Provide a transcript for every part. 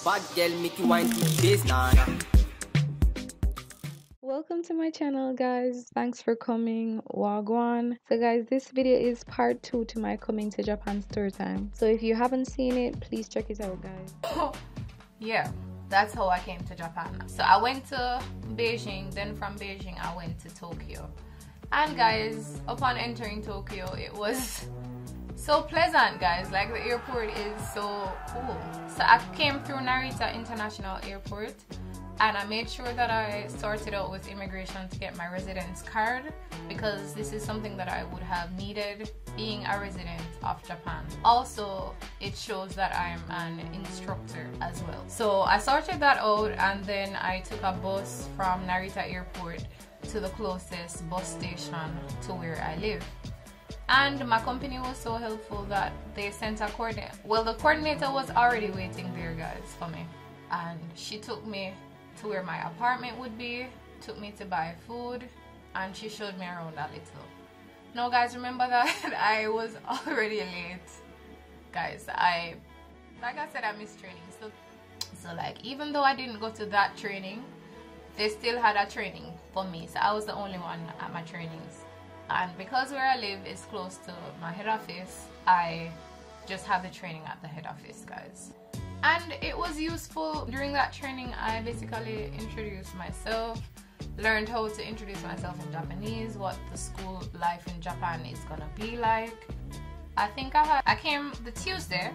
Bad girl make you wine to the bass, nah, nah. Welcome to my channel, guys. Thanks for coming. Wagwan. So guys, this video is part 2 to my coming to Japan story time. So if you haven't seen it, please check it out, guys. Yeah, that's how I came to Japan. So I went to Beijing, then from Beijing I went to Tokyo. And guys, upon entering Tokyo, it was so pleasant, guys. Like, the airport is so cool. So I came through Narita International Airport, and I made sure that I sorted out with immigration to get my residence card, because this is something that I would have needed being a resident of Japan. Also, it shows that I'm an instructor as well. So I sorted that out, and then I took a bus from Narita Airport to the closest bus station to where I live. And my company was so helpful that they sent a coordinator. Well, the coordinator was already waiting there, guys, for me. And she took me to where my apartment would be, took me to buy food, and she showed me around a little. Now, guys, remember that I was already late. Guys, like I said, I missed training. So like, even though I didn't go to that training, they still had a training for me. So I was the only one at my trainings. And because where I live is close to my head office, I just had the training at the head office, guys. And it was useful. During that training, I basically introduced myself, learned how to introduce myself in Japanese, what the school life in Japan is gonna be like. I think I came the Tuesday,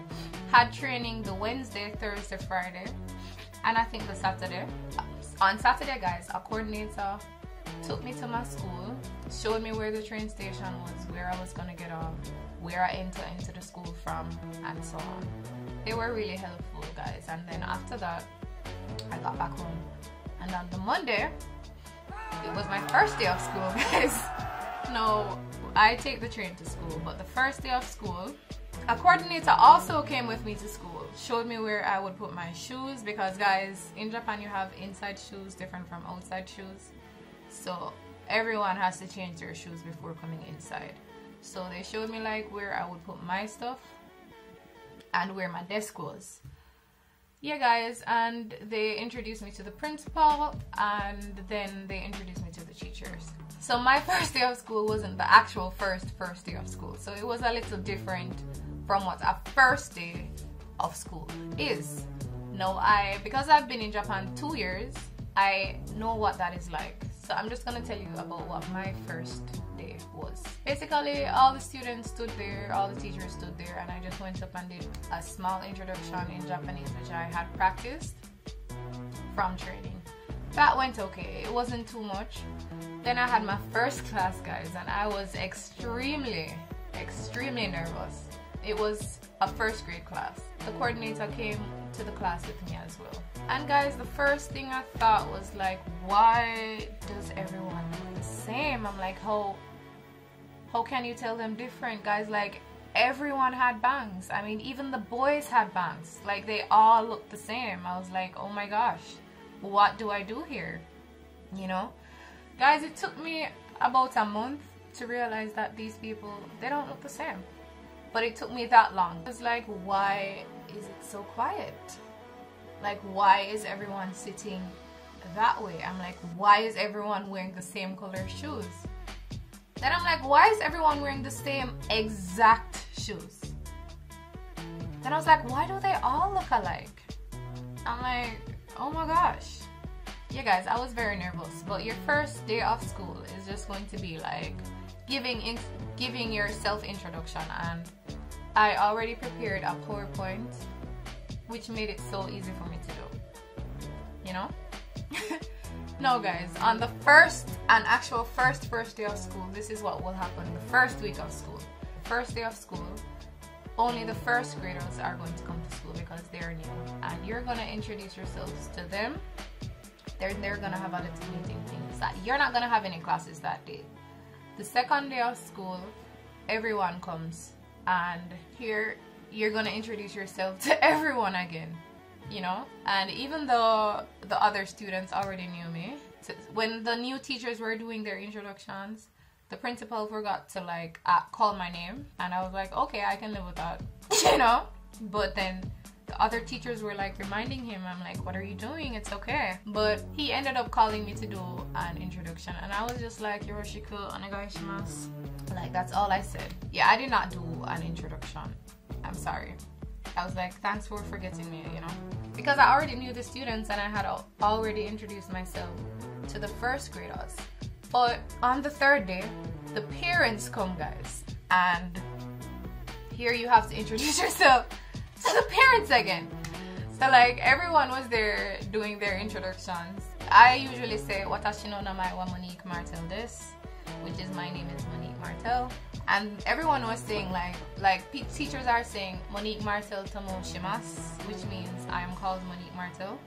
had training the Wednesday, Thursday, Friday, and I think the Saturday. On Saturday, guys, a coordinator took me to my school, showed me where the train station was, where I was gonna get off, where I enter into the school from, and so on. They were really helpful, guys. And then after that, I got back home. And on the Monday, it was my first day of school, guys. No, I take the train to school, but the first day of school, a coordinator also came with me to school, showed me where I would put my shoes, because guys, in Japan you have inside shoes different from outside shoes. So everyone has to change their shoes before coming inside. So they showed me like where I would put my stuff and where my desk was. Yeah, guys, and they introduced me to the principal, and then they introduced me to the teachers. So my first day of school wasn't the actual first day of school. So it was a little different from what a first day of school is. Now, because I've been in Japan 2 years, I know what that is like. So I'm just gonna tell you about what my first day was. Basically, all the students stood there, all the teachers stood there, and I just went up and did a small introduction in Japanese, which I had practiced from training. That went okay, it wasn't too much. Then I had my first class, guys, and I was extremely nervous. It was a first grade class. The coordinator came to the class with me as well. And guys, the first thing I thought was like, why does everyone look the same? I'm like, how can you tell them different? Guys, like, everyone had bangs. I mean, even the boys had bangs. Like, they all looked the same. I was like, oh my gosh, what do I do here? You know? Guys, it took me about a month to realize that these people, they don't look the same. But it took me that long. It was like, why is it so quiet? Like, why is everyone sitting that way? I'm like, why is everyone wearing the same color shoes? Then I'm like, why is everyone wearing the same exact shoes? Then I was like, why do they all look alike? I'm like, oh my gosh. Yeah, guys, I was very nervous. But your first day of school is just going to be like giving your self-introduction, and I already prepared a PowerPoint, which made it so easy for me to do, you know? No, guys, on the first day of school, this is what will happen the first week of school. First day of school, only the first graders are going to come to school because they're new, and you're going to introduce yourselves to them. They're going to have a little meeting thing. So you're not going to have any classes that day. The second day of school, everyone comes, and here you're gonna introduce yourself to everyone again, you know? And even though the other students already knew me, when the new teachers were doing their introductions, the principal forgot to like call my name, and I was like, okay, I can live with that, you know? But then the other teachers were like reminding him. I'm like, what are you doing? It's okay. But he ended up calling me to do an introduction, and I was just like, yoroshiku onegaishimasu. Like, that's all I said. Yeah, I did not do an introduction. I'm sorry. I was like, thanks for forgetting me, you know, because I already knew the students and I had already introduced myself to the first graders. But on the third day, the parents come, guys, and here you have to introduce yourself to the parents again. So like, everyone was there doing their introductions. I usually say, watashi no namae wa Monique Martel desu, which is my name is Monique Martel. And everyone was saying like teachers are saying Monique Martel tomo shimasu, which means I am called Monique Martel.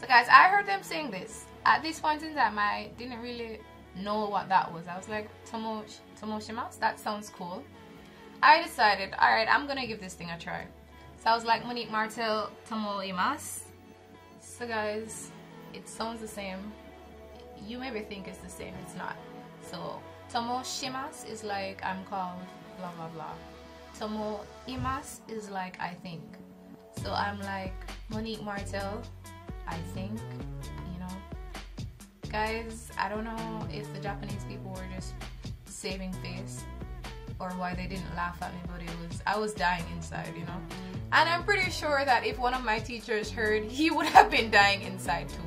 So guys, I heard them saying this. At this point in time, I didn't really know what that was. I was like, tomo shimasu? That sounds cool. I decided, alright, I'm gonna give this thing a try. So I was like, Monique Martel tomo imasu. So guys, it sounds the same. You maybe think it's the same, it's not. So tomo shimasu is like I'm called blah blah blah. Tomo imasu is like I think. So I'm like Monique Martel, I think, you know. Guys, I don't know if the Japanese people were just saving face or why they didn't laugh at me, but I was dying inside, you know. And I'm pretty sure that if one of my teachers heard, he would have been dying inside too.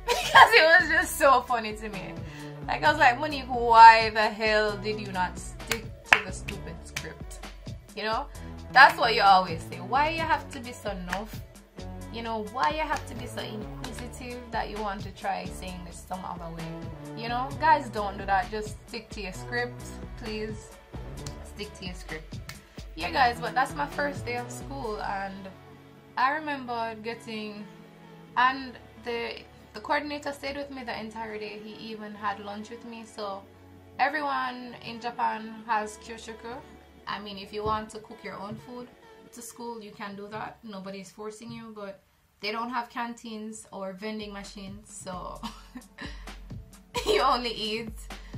Because it was just so funny to me. Like, I was like, Monique, why the hell did you not stick to the stupid script? You know? That's what you always say. Why you have to be so nuff? You know, why you have to be so inquisitive that you want to try saying this some other way? You know? Guys, don't do that. Just stick to your script, please. Stick to your script. Yeah, guys, but that's my first day of school, and I remember getting... And the coordinator stayed with me the entire day. He even had lunch with me. So everyone in Japan has kyoshoku. I mean, if you want to cook your own food to school, you can do that. Nobody's forcing you, but they don't have canteens or vending machines, so you only eat.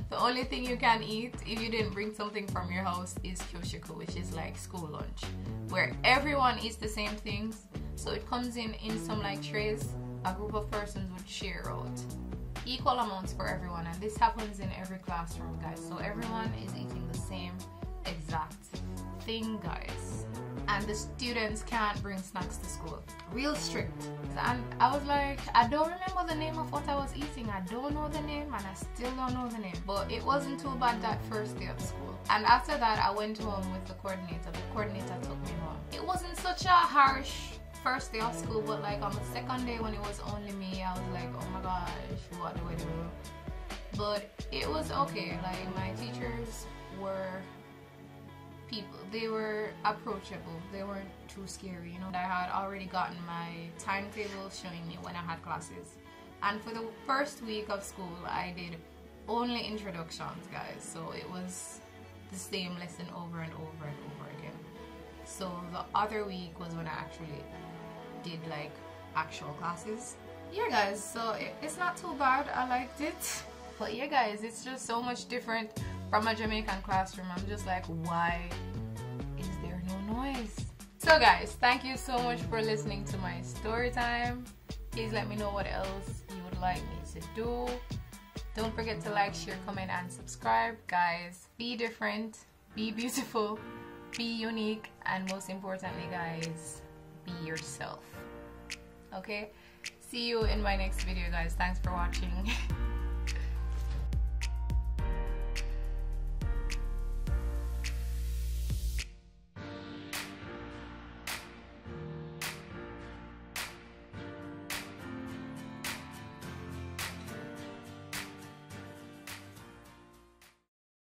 The only thing you can eat if you didn't bring something from your house is kyoshoku, which is like school lunch, where everyone eats the same things. So it comes in some like trays. A group of persons would share out equal amounts for everyone, and this happens in every classroom, guys. So everyone is eating the same exact thing, guys, and the students can't bring snacks to school. Real strict. And I was like, I don't remember the name of what I was eating. I don't know the name, and I still don't know the name, but it wasn't too bad that first day of school. And after that, I went home with the coordinator. The coordinator took me home. It wasn't such a harsh first day of school, but like on the second day when it was only me, I was like, oh my gosh, what do I do? But it was okay. Like, my teachers were people. They were approachable. They weren't too scary, you know. I had already gotten my timetable showing me when I had classes, and for the first week of school I did only introductions, guys. So it was the same lesson over and over and over again. So the other week was when I actually did like actual classes. Yeah, guys, so it's not too bad. I liked it. But yeah, guys, it's just so much different from a Jamaican classroom. I'm just like, why is there no noise? So guys, thank you so much for listening to my story time. Please let me know what else you would like me to do. Don't forget to like, share, comment, and subscribe. Guys, be different, be beautiful, be unique, and most importantly, guys, be yourself. Okay? See you in my next video, guys. Thanks for watching.